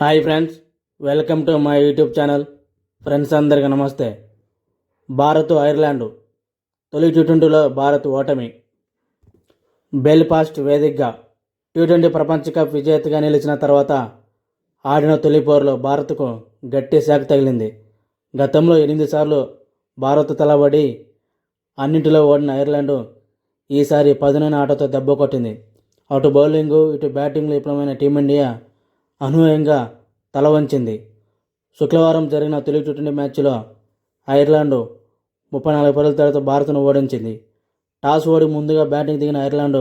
Hi friends, welcome to my YouTube channel. Friends అందరికీ నమస్తే. Bharat Ireland తొలి టీ20లో భారత్ ఓటమి. బెల్ఫాస్ట్ వేదికగా టీ20 ప్రపంచ కప్ విజేతగా నిలిచిన తర్వాత ఆడిన తొలి పోరులో భారత్కు గట్టి శాఖ తగిలింది. గతంలో 8 సార్లు భారత్ తలబడి అన్నింటిలో ఓడిన ఐర్లాండ్ ఈసారి పదునైన ఆటతో దెబ్బ కొట్టింది. అటు బౌలింగు ఇటు బ్యాటింగ్లో విఫలమైన టీమిండియా అనూహ్యంగా తల వంచింది. శుక్రవారం జరిగిన తొలి టీ20 మ్యాచ్లో ఐర్లాండ్ 34 పరుగుల తేడాతో భారత్ను ఓడించింది. టాస్ ఓడి ముందుగా బ్యాటింగ్ దిగిన ఐర్లాండ్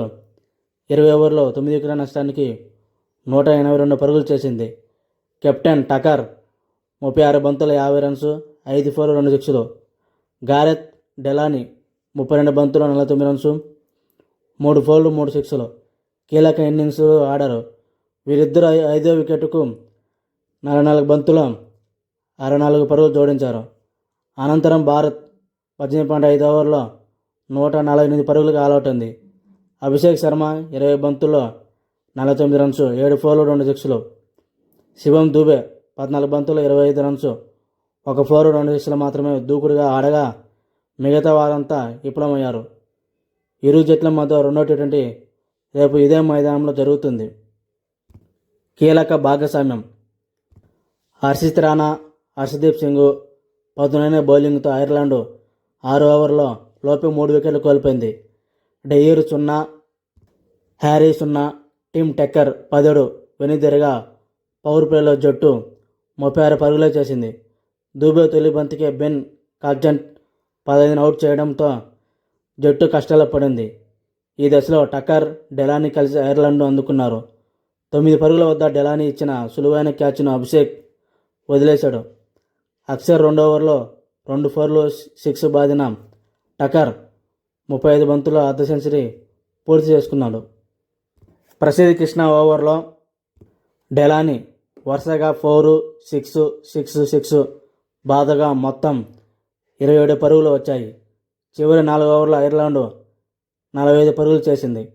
20 ఓవర్లో 9 వికెట్ల నష్టానికి 182 పరుగులు చేసింది. కెప్టెన్ టకర్ 36 బంతుల 50 రన్స్, 5 4 2 సిక్స్లు. గారెత్ డెలానీ 32 బంతులు 49 రన్స్, 3 4 3 సిక్స్లు కీలక ఇన్నింగ్స్ ఆడారు. వీరిద్దరూ 5వ వికెట్కు 44 బంతుల 64 పరుగులు జోడించారు. అనంతరం భారత్ 18.5 ఓవర్లో 148 పరుగులకు ఆలౌట్ అయింది. అభిషేక్ శర్మ 20 బంతుల్లో 49 రన్స్, 7 4 2 సిక్స్లు. శివం దూబే 14 బంతుల్లో 25 రన్స్, 1 4 2 సిక్స్లు మాత్రమే దూకుడుగా ఆడగా మిగతా వారంతా విఫలమయ్యారు. ఇరు జట్ల మధ్య రెండో టీ20 రేపు ఇదే మైదానంలో జరుగుతుంది. కీలక భాగస్వామ్యం. హర్షిత్ రాణా, హర్షదీప్ సింగ్ పదునైన బౌలింగ్తో ఐర్లాండ్ 6 ఓవర్ల లోపే 3 వికెట్లు కోల్పోయింది. డెయిర్ 0, హ్యారీ 0, టిమ్ టెక్కర్ 17 వెనుదిరగా పవర్ ప్లేలో జట్టు 36 పరుగులే చేసింది. దూబే తొలి బంతికే బెన్ కాగ్జెంట్ 15 అవుట్ చేయడంతో జట్టు కష్టాల్లో పడింది. ఈ దశలో టకర్, డెలానీ కలిసి ఐర్లాండ్ను అందుకున్నారు. 9 పరుగుల వద్ద డెలానీ ఇచ్చిన సులువైన క్యాచ్ను అభిషేక్ వదిలేశాడు. అక్షర్ 2వ ఓవర్లో 2 4 6 బాదిన టకర్ 35 బంతుల అర్ధ సెంచరీ పూర్తి చేసుకున్నాడు. ప్రసిద్ధ్ కృష్ణ ఓవర్లో డెలానీ వరుసగా 4 6 6 6 బాదగా మొత్తం 27 పరుగులు వచ్చాయి. చివరి 4 ఓవర్ల ఐర్లాండ్ 45 పరుగులు చేసింది.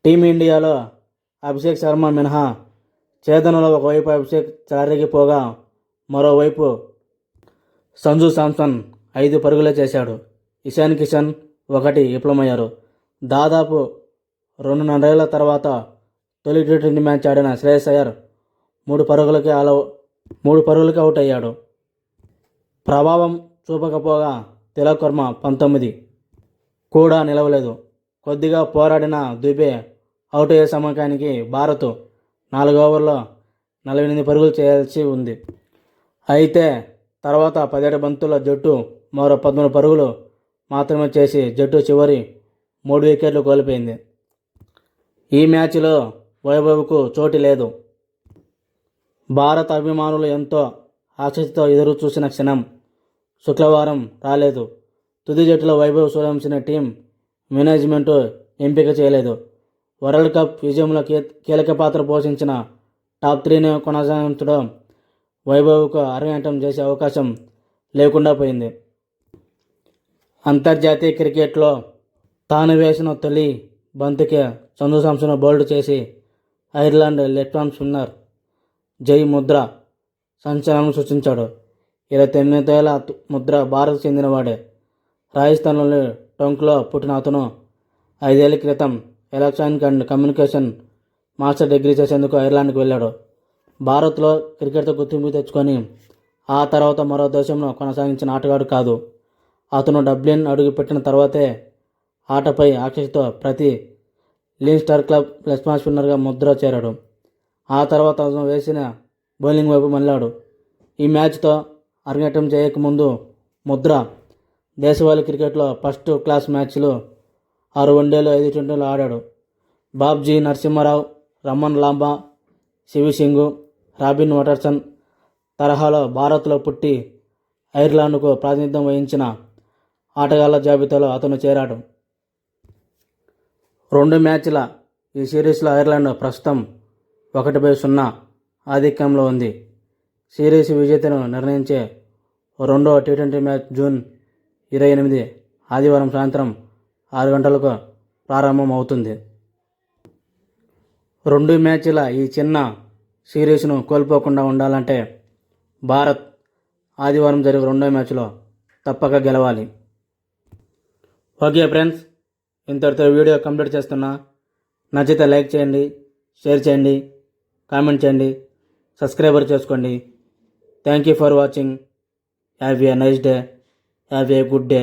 టీమిండియాలో అభిషేక్ శర్మ మినహా ఛేదనలో ఒకవైపు అభిషేక్ చెలరేగిపోగా మరోవైపు సంజు శాంసన్ 5 పరుగులే చేశాడు. ఇషాన్ కిషన్ 1 విఫలమయ్యారు. దాదాపు 2.5 ఏళ్ల తర్వాత తొలి టీ20 మ్యాచ్ ఆడిన శ్రేయస్ అయ్యర్ 3 పరుగులకి అవుట్ అయ్యాడు. ప్రభావం చూపకపోగా తిలక్ వర్మ 19 కూడా నిలవలేదు. కొద్దిగా పోరాడిన దుబే అవుట్ అయ్యే సమయానికి భారత్ 4 ఓవర్లో 48 పరుగులు చేయాల్సి ఉంది. అయితే తర్వాత 17 బంతుల జట్టు మరో 13 పరుగులు మాత్రమే చేసి జట్టు చివరి 3 వికెట్లు కోల్పోయింది. ఈ మ్యాచ్లో వైభవ్కు చోటు లేదు. భారత అభిమానులు ఎంతో ఆసక్తితో ఎదురు చూసిన క్షణం శుక్రవారం రాలేదు. తుది జట్టులో వైభవ్ సూర్యవంశీని టీం మేనేజ్మెంటు ఎంపిక చేయలేదు. వరల్డ్ కప్ విజయంలో కీలక పాత్ర పోషించిన టాప్ 3ని కొనసాగించడం వైభవ్కు అరంగేట్రం చేసే అవకాశం లేకుండా పోయింది. అంతర్జాతీయ క్రికెట్లో తాను వేసిన తొలి బంతికే సంజు శాంసన్ బౌల్డ్ చేసి ఐర్లాండ్ లెఫ్ట్ ఆర్మ్ స్పిన్నర్ జై ముద్రా సంచలనం సృష్టించాడు. 29 ఏళ్ల ముద్రా భారత్కు చెందినవాడే. రాజస్థాన్లోని టొంక్లో పుట్టిన అతను 5 ఏళ్ల క్రితం electronic and communication master degree చేసేందుకు ఐర్లాండ్కి వెళ్ళాడు. భారత్లో క్రికెట్తో గుర్తింపు తెచ్చుకొని ఆ తర్వాత మరో దేశంలో కొనసాగించిన ఆటగాడు కాదు. అతను డబ్లిన్ అడుగుపెట్టిన తర్వాతే ఆటపై ఆసక్తితో ప్రతి Leinster club left arm స్పిన్నర్గా Mudra చేరాడు. ఆ తర్వాత అతను వేసిన బౌలింగ్ వైపు మళ్ళాడు. ఈ మ్యాచ్తో అరంగేట్రం చేయకముందు ముద్ర దేశవాళీ క్రికెట్లో ఫస్ట్ క్లాస్ మ్యాచ్లు 6 వన్డేలు 5 టీ20లు ఆడాడు. బాబ్జీ నరసింహారావు, రమన్ లాంబా, శివి సింగ్, రాబిన్ వాటర్సన్ తరహాలో భారత్లో పుట్టి ఐర్లాండ్కు ప్రాతినిధ్యం వహించిన ఆటగాళ్ల జాబితాలో అతను చేరాడు. 2 మ్యాచ్ల ఈ సిరీస్లో ఐర్లాండ్ ప్రస్తుతం 1-0 ఆధిక్యంలో ఉంది. సిరీస్ విజేతను నిర్ణయించే రెండో టీ20 మ్యాచ్ జూన్ 28 ఆదివారం సాయంత్రం 6 గంటలకు ప్రారంభం అవుతుంది. 2 మ్యాచ్ల ఈ చిన్న సిరీస్ను కోల్పోకుండా ఉండాలంటే భారత్ ఆదివారం జరిగే రెండో మ్యాచ్లో తప్పక గెలవాలి. ఓకే ఫ్రెండ్స్, ఇంతటితో వీడియో కంప్లీట్ చేస్తున్నా. నచ్చితే లైక్ చేయండి, షేర్ చేయండి, కామెంట్ చేయండి, సబ్స్క్రైబర్ చేసుకోండి. Thank you for watching. Have a nice day. Have a good day.